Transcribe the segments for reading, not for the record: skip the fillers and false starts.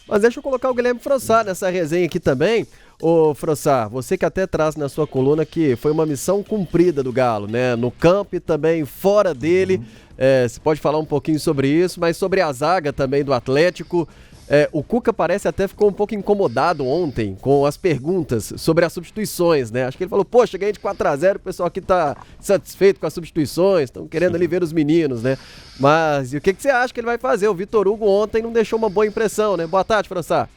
Mas deixa eu colocar o Guilherme Frossá nessa resenha aqui também. Ô, Frossá, você que até traz na sua coluna que foi uma missão cumprida do Galo, né? No campo e também fora dele. Você pode falar um pouquinho sobre isso, mas sobre a zaga também do Atlético. O Cuca parece até ficou um pouco incomodado ontem com as perguntas sobre as substituições, né? Acho que ele falou, poxa, ganhei de 4-0, o pessoal aqui tá satisfeito com as substituições, estão querendo ali ver os meninos, né? Mas e o que você acha que ele vai fazer? O Vitor Hugo ontem não deixou uma boa impressão, né? Boa tarde, Françá.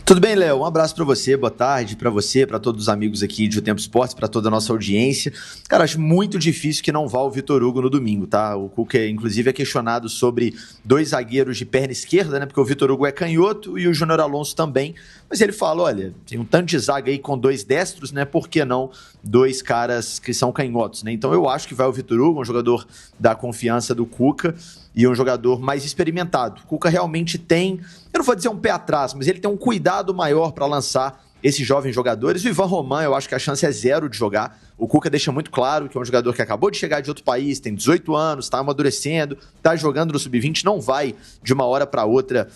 Tudo bem, Léo? Um abraço pra você, boa tarde pra você, pra todos os amigos aqui de O Tempo Esportes, pra toda a nossa audiência. Cara, acho muito difícil que não vá o Vitor Hugo no domingo, tá? O Cuca, inclusive, é questionado sobre 2 zagueiros de perna esquerda, né? Porque o Vitor Hugo é canhoto e o Júnior Alonso também. Mas ele fala, olha, tem um tanto de zaga aí com 2 destros, né? Por que não 2 caras que são canhotos, né? Então eu acho que vai o Vitor Hugo, um jogador da confiança do Cuca e um jogador mais experimentado. O Cuca realmente tem, eu não vou dizer um pé atrás, mas ele tem um cuidado maior para lançar esses jovens jogadores. O Ivan Roman, eu acho que a chance é 0 de jogar. O Cuca deixa muito claro que é um jogador que acabou de chegar de outro país, tem 18 anos, está amadurecendo, está jogando no Sub-20, não vai de uma hora para outra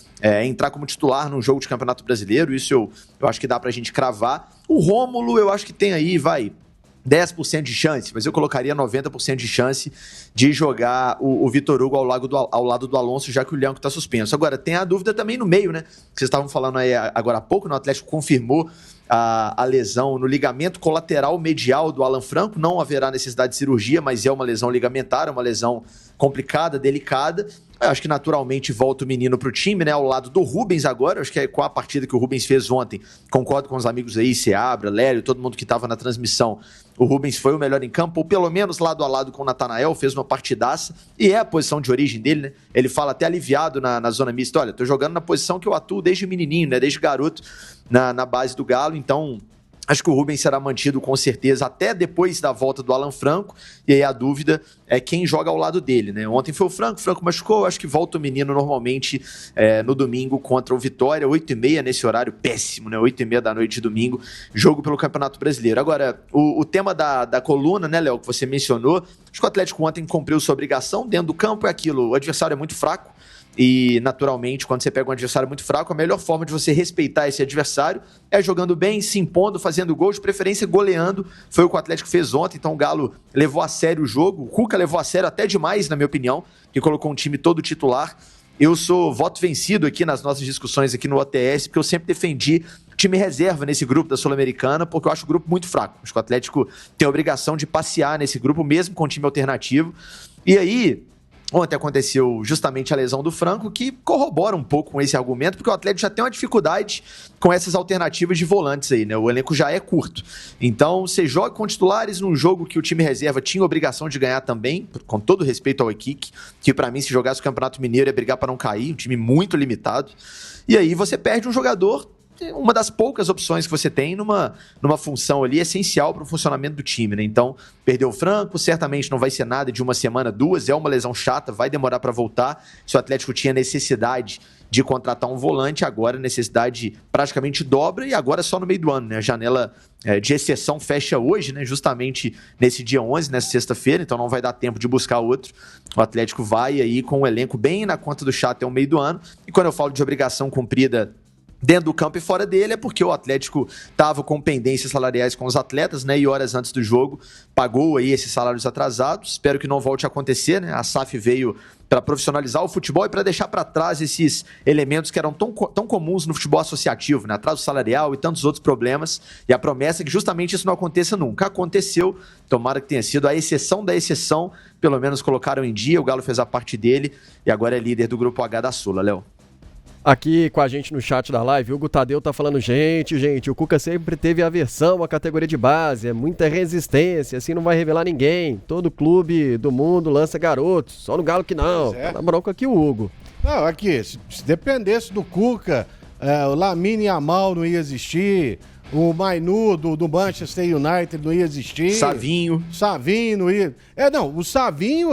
entrar como titular num jogo de Campeonato Brasileiro. Isso eu acho que dá pra gente cravar. O Rômulo, eu acho que tem aí, 10% de chance, mas eu colocaria 90% de chance de jogar o Vitor Hugo ao lado do Alonso, já que o Leão está suspenso. Agora, tem a dúvida também no meio, né? Vocês estavam falando aí agora há pouco, o Atlético confirmou a lesão no ligamento colateral medial do Alan Franco. Não haverá necessidade de cirurgia, mas é uma lesão ligamentar, é uma lesão complicada, delicada. Eu acho que naturalmente volta o menino pro time, né? Ao lado do Rubens agora. Eu acho que é com a partida que o Rubens fez ontem. Concordo com os amigos aí, Seabra, Lério, todo mundo que estava na transmissão. O Rubens foi o melhor em campo, ou pelo menos lado a lado com o Natanael, fez uma partidaça. E é a posição de origem dele, né? Ele fala até aliviado na zona mista. Olha, tô jogando na posição que eu atuo desde menininho, né? Desde garoto na base do Galo. Então, acho que o Rubens será mantido com certeza até depois da volta do Alan Franco. E aí a dúvida é quem joga ao lado dele, né? Ontem foi o Franco machucou, acho que volta o menino normalmente no domingo contra o Vitória, 8h30 nesse horário péssimo, né? 8h30 da noite de domingo, jogo pelo Campeonato Brasileiro. Agora, o tema da coluna, né, Léo, que você mencionou, acho que o Atlético ontem cumpriu sua obrigação dentro do campo, é aquilo, o adversário é muito fraco. E, naturalmente, quando você pega um adversário muito fraco, a melhor forma de você respeitar esse adversário é jogando bem, se impondo, fazendo gol, de preferência goleando. Foi o que o Atlético fez ontem, então o Galo levou a sério o jogo. O Cuca levou a sério até demais, na minha opinião, que colocou um time todo titular. Eu sou voto vencido aqui nas nossas discussões aqui no OTS, porque eu sempre defendi time reserva nesse grupo da Sul-Americana, porque eu acho o grupo muito fraco. Acho que o Atlético tem a obrigação de passear nesse grupo, mesmo com time alternativo. E aí, ontem aconteceu justamente a lesão do Franco, que corrobora um pouco com esse argumento, porque o Atlético já tem uma dificuldade com essas alternativas de volantes aí, né? O elenco já é curto. Então, você joga com titulares num jogo que o time reserva tinha obrigação de ganhar também, com todo respeito ao Iquique, que pra mim, se jogasse o Campeonato Mineiro, ia brigar pra não cair, um time muito limitado. E aí você perde um jogador, uma das poucas opções que você tem numa função ali essencial para o funcionamento do time, né? Então, perdeu o Franco, certamente não vai ser nada de uma semana, 2, é uma lesão chata, vai demorar para voltar. Se o Atlético tinha necessidade de contratar um volante, agora a necessidade praticamente dobra, e agora só no meio do ano, né? A janela de exceção fecha hoje, né? Justamente nesse dia 11, nessa sexta-feira, então não vai dar tempo de buscar outro. O Atlético vai aí com o elenco bem na conta do chá até o meio do ano, e quando eu falo de obrigação cumprida dentro do campo e fora dele, é porque o Atlético estava com pendências salariais com os atletas, né? E horas antes do jogo pagou aí esses salários atrasados. Espero que não volte a acontecer, né? A SAF veio para profissionalizar o futebol e para deixar para trás esses elementos que eram tão comuns no futebol associativo, né? Atraso salarial e tantos outros problemas. E a promessa é que justamente isso não aconteça nunca. Aconteceu, tomara que tenha sido a exceção da exceção, pelo menos colocaram em dia, o Galo fez a parte dele e agora é líder do Grupo H da Sula, Léo. Aqui com a gente no chat da live, Hugo Tadeu tá falando, gente, o Cuca sempre teve aversão à categoria de base, é muita resistência, assim não vai revelar ninguém, todo clube do mundo lança garotos, só no Galo que não, tá na bronca aqui o Hugo. Não, aqui, se dependesse do Cuca, o Lamine Yamal não ia existir, o Mainu do Manchester United não ia existir. Savinho não ia... o Savinho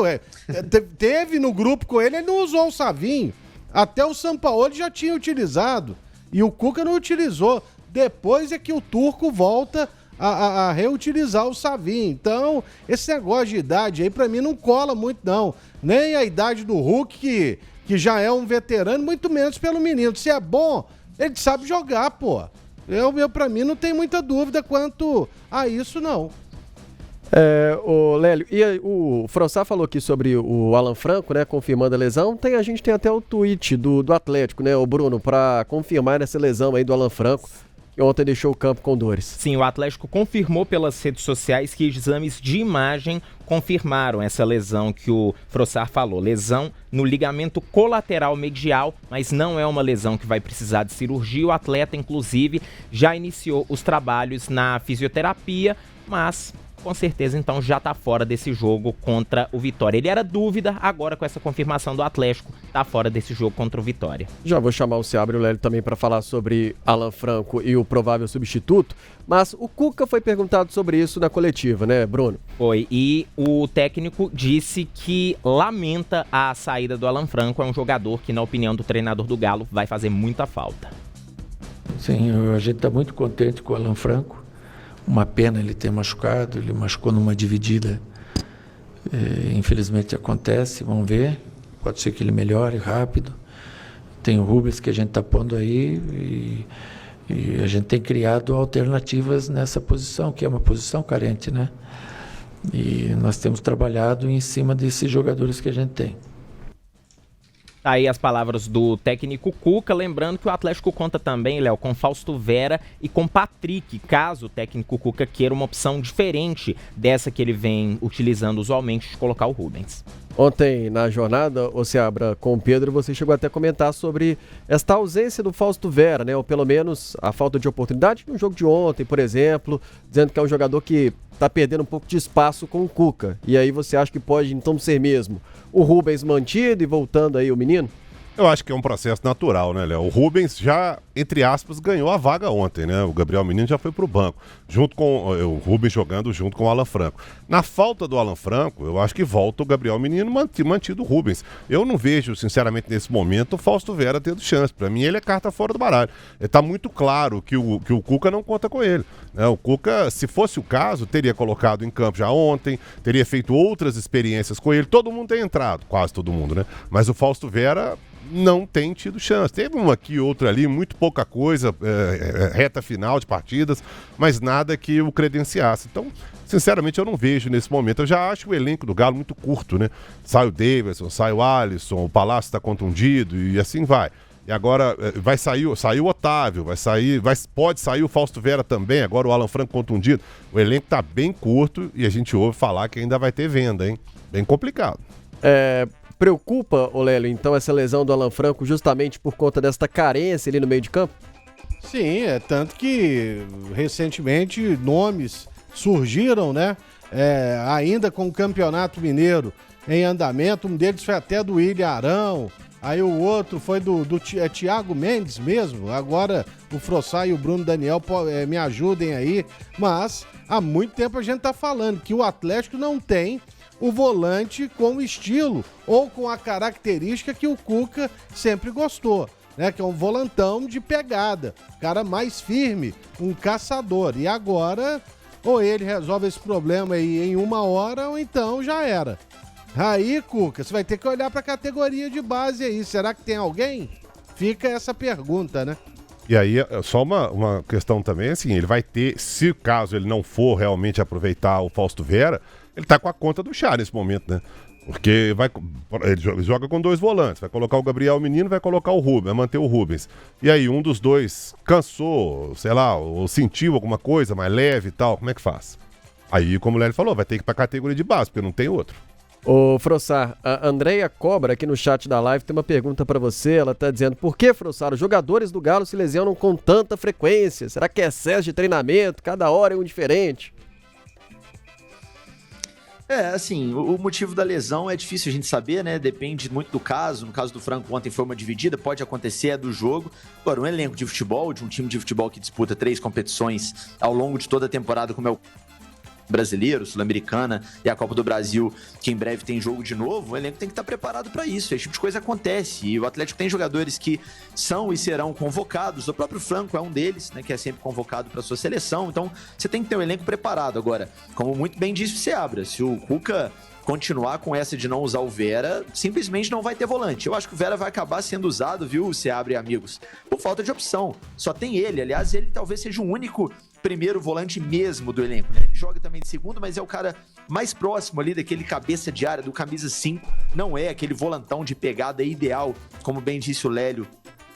teve no grupo com ele não usou o Savinho. Até o Sampaoli já tinha utilizado e o Cuca não utilizou. Depois é que o Turco volta a reutilizar o Savinho. Então, esse negócio de idade aí pra mim não cola muito não. Nem a idade do Hulk, que que já é um veterano, muito menos pelo menino. Se é bom, ele sabe jogar, pô. Pra mim não tem muita dúvida quanto a isso, não. O Lélio, o Frossá falou aqui sobre o Alan Franco, né, confirmando a lesão. A gente tem até o tweet do Atlético, né, o Bruno, para confirmar essa lesão aí do Alan Franco, que ontem deixou o campo com dores. Sim, o Atlético confirmou pelas redes sociais que exames de imagem confirmaram essa lesão que o Frossá falou. Lesão no ligamento colateral medial, mas não é uma lesão que vai precisar de cirurgia. O atleta, inclusive, já iniciou os trabalhos na fisioterapia, mas com certeza então já está fora desse jogo contra o Vitória. Ele era dúvida, agora com essa confirmação do Atlético, está fora desse jogo contra o Vitória. Já vou chamar o Seabra e o Lélio também para falar sobre Alan Franco e o provável substituto, mas o Cuca foi perguntado sobre isso na coletiva, né, Bruno? Foi, e o técnico disse que lamenta a saída do Alan Franco, é um jogador que, na opinião do treinador do Galo, vai fazer muita falta. Sim, a gente está muito contente com o Alan Franco. Uma pena ele ter machucado, ele machucou numa dividida. Infelizmente acontece, vamos ver. Pode ser que ele melhore rápido. Tem o Rubens que a gente está pondo aí e a gente tem criado alternativas nessa posição, que é uma posição carente, né? E nós temos trabalhado em cima desses jogadores que a gente tem. Tá aí as palavras do técnico Cuca, lembrando que o Atlético conta também, Léo, com Fausto Vera e com Patrick, caso o técnico Cuca queira uma opção diferente dessa que ele vem utilizando usualmente de colocar o Rubens. Ontem, na jornada, o Seabra, com o Pedro, você chegou até a comentar sobre esta ausência do Fausto Vera, né? Ou pelo menos a falta de oportunidade no jogo de ontem, por exemplo, dizendo que é um jogador que está perdendo um pouco de espaço com o Cuca. E aí você acha que pode então ser mesmo o Rubens mantido e voltando aí o menino? Eu acho que é um processo natural, né, Léo? O Rubens já, entre aspas, ganhou a vaga ontem, né? O Gabriel Menino já foi pro banco, junto com o Rubens jogando junto com o Alan Franco. Na falta do Alan Franco, eu acho que volta o Gabriel Menino mantido o Rubens. Eu não vejo, sinceramente, nesse momento, o Fausto Vera tendo chance. Pra mim, ele é carta fora do baralho. Tá muito claro que o Cuca não conta com ele, né? O Cuca, se fosse o caso, teria colocado em campo já ontem, teria feito outras experiências com ele. Todo mundo tem entrado, quase todo mundo, né? Mas o Fausto Vera não tem tido chance. Teve uma aqui e outra ali, muito pouca coisa, reta final de partidas, mas nada que o credenciasse. Então, sinceramente, eu não vejo nesse momento. Eu já acho o elenco do Galo muito curto, né? Sai o Davidson, sai o Alisson, o Palácio está contundido e assim vai. E agora saiu o Otávio, pode sair o Fausto Vera também, agora o Alan Franco contundido. O elenco está bem curto e a gente ouve falar que ainda vai ter venda, hein? Bem complicado. Preocupa, Lélio, então, essa lesão do Alan Franco justamente por conta desta carência ali no meio de campo? Sim, tanto que recentemente nomes surgiram, né? Ainda com o Campeonato Mineiro em andamento, um deles foi até do William Arão, aí o outro foi do Thiago Mendes mesmo. Agora o Frossá e o Bruno Daniel me ajudem aí, mas há muito tempo a gente tá falando que o Atlético não tem o volante com o estilo ou com a característica que o Cuca sempre gostou, né? Que é um volantão de pegada, cara mais firme, um caçador. E agora, ou ele resolve esse problema aí em uma hora, ou então já era. Aí, Cuca, você vai ter que olhar para a categoria de base aí. Será que tem alguém? Fica essa pergunta, né? E aí, só uma questão também, assim, ele vai ter, se caso ele não for realmente aproveitar o Fausto Vera, ele tá com a conta do chá nesse momento, né? Porque ele joga com dois volantes, vai colocar o Gabriel Menino, vai colocar o Rubens, vai manter o Rubens. E aí, um dos dois cansou, sei lá, ou sentiu alguma coisa mais leve e tal, como é que faz? Aí, como o Lélio falou, vai ter que ir pra categoria de base, porque não tem outro. Ô, Frossar, a Andréia Cobra aqui no chat da live tem uma pergunta pra você. Ela tá dizendo: por que, Frossar, os jogadores do Galo se lesionam com tanta frequência? Será que é excesso de treinamento? Cada hora é um diferente? Assim, o motivo da lesão é difícil a gente saber, né? Depende muito do caso. No caso do Franco, ontem foi uma dividida, pode acontecer, é do jogo. Agora, um elenco de futebol, de um time de futebol que disputa 3 competições ao longo de toda a temporada, como é o Brasileiro, Sul-Americana e a Copa do Brasil, que em breve tem jogo de novo, o elenco tem que estar preparado para isso. Esse tipo de coisa acontece. E o Atlético tem jogadores que são e serão convocados. O próprio Franco é um deles, né, que é sempre convocado para sua seleção. Então, você tem que ter o elenco preparado. Agora, como muito bem disse o Seabra, se o Cuca continuar com essa de não usar o Vera, simplesmente não vai ter volante. Eu acho que o Vera vai acabar sendo usado, viu, Seabra e amigos, por falta de opção. Só tem ele. Aliás, ele talvez seja o único primeiro volante mesmo do elenco, né? Ele joga também de segundo, mas é o cara mais próximo ali daquele cabeça de área do camisa 5. Não é aquele volantão de pegada ideal, como bem disse o Lélio,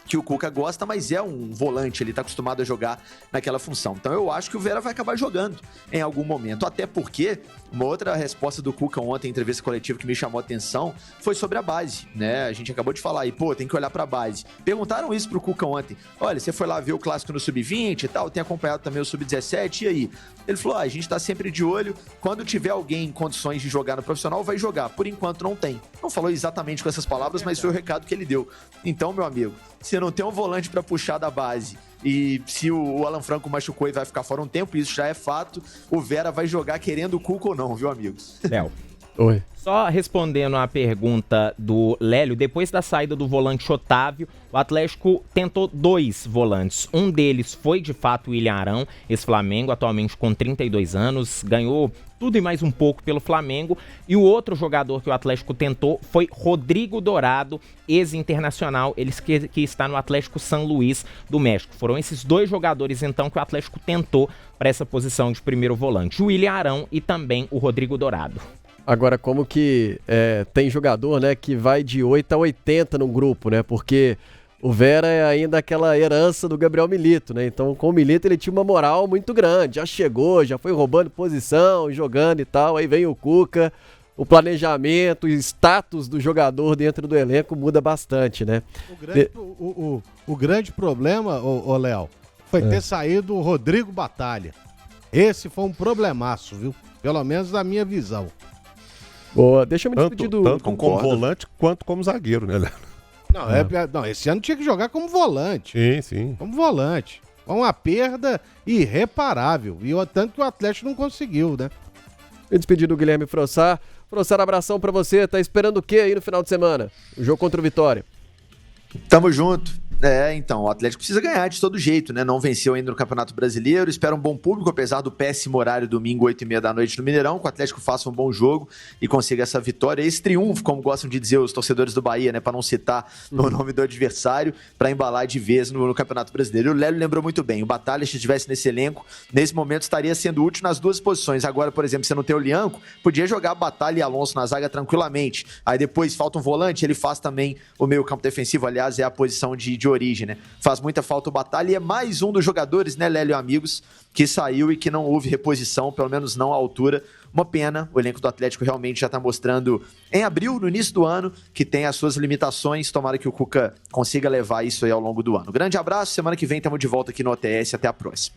que o Cuca gosta, mas é um volante, ele tá acostumado a jogar naquela função. Então eu acho que o Vera vai acabar jogando em algum momento, até porque uma outra resposta do Cuca ontem em entrevista coletiva que me chamou a atenção foi sobre a base, né? A gente acabou de falar aí, tem que olhar pra base. Perguntaram isso pro Cuca ontem. Olha, você foi lá ver o clássico no Sub-20 e tal, tem acompanhado também o Sub-17, e aí? Ele falou, a gente tá sempre de olho, quando tiver alguém em condições de jogar no profissional, vai jogar. Por enquanto não tem. Não falou exatamente com essas palavras, mas foi o recado que ele deu. Então, meu amigo, você não tem um volante pra puxar da base, e se o Alan Franco machucou e vai ficar fora um tempo, isso já é fato, o Vera vai jogar querendo o Cuca ou não, viu, amigos? Léo. Oi. Só respondendo à pergunta do Lélio, depois da saída do volante Otávio, o Atlético tentou 2 volantes. Um deles foi, de fato, o William Arão, ex-Flamengo, atualmente com 32 anos, ganhou tudo e mais um pouco pelo Flamengo. E o outro jogador que o Atlético tentou foi Rodrigo Dourado, ex-internacional, ele que está no Atlético San Luis do México. Foram esses 2 jogadores, então, que o Atlético tentou para essa posição de primeiro volante. O William Arão e também o Rodrigo Dourado. Agora, como que tem jogador, né, que vai de 8 a 80 no grupo, né? Porque o Vera é ainda aquela herança do Gabriel Milito, né? Então, com o Milito ele tinha uma moral muito grande. Já chegou, já foi roubando posição, jogando e tal. Aí vem o Cuca, o planejamento, o status do jogador dentro do elenco muda bastante, né? O grande problema, ô Léo, foi ter saído o Rodrigo Batalha. Esse foi um problemaço, viu? Pelo menos na minha visão. Boa, deixa eu me despedir do... Tanto como volante quanto como zagueiro, né, Léo? Não, esse ano tinha que jogar como volante. Sim. Como volante. Uma perda irreparável. E tanto que o Atlético não conseguiu, né? Me despedir do Guilherme Frossar. Frossar, abração pra você. Tá esperando o quê aí no final de semana? O jogo contra o Vitória. Tamo junto. Então, o Atlético precisa ganhar de todo jeito, né? Não venceu ainda no Campeonato Brasileiro, espera um bom público, apesar do péssimo horário, domingo, 8h30 da noite no Mineirão, que o Atlético faça um bom jogo e consiga essa vitória, esse triunfo, como gostam de dizer os torcedores do Bahia, né? Para não citar o nome do adversário, para embalar de vez no Campeonato Brasileiro. E o Lélio lembrou muito bem, o Batalha, se estivesse nesse elenco, nesse momento estaria sendo útil nas 2 posições. Agora, por exemplo, você não tem o Lianco, podia jogar Batalha e Alonso na zaga tranquilamente. Aí depois falta um volante, ele faz também o meio campo defensivo, aliás, é a posição de origem, né? Faz muita falta o Batalha e é mais um dos jogadores, né, Lélio, amigos, que saiu e que não houve reposição, pelo menos não à altura. Uma pena, o elenco do Atlético realmente já está mostrando em abril, no início do ano, que tem as suas limitações. Tomara que o Cuca consiga levar isso aí ao longo do ano. Grande abraço, semana que vem estamos de volta aqui no OTS, até a próxima.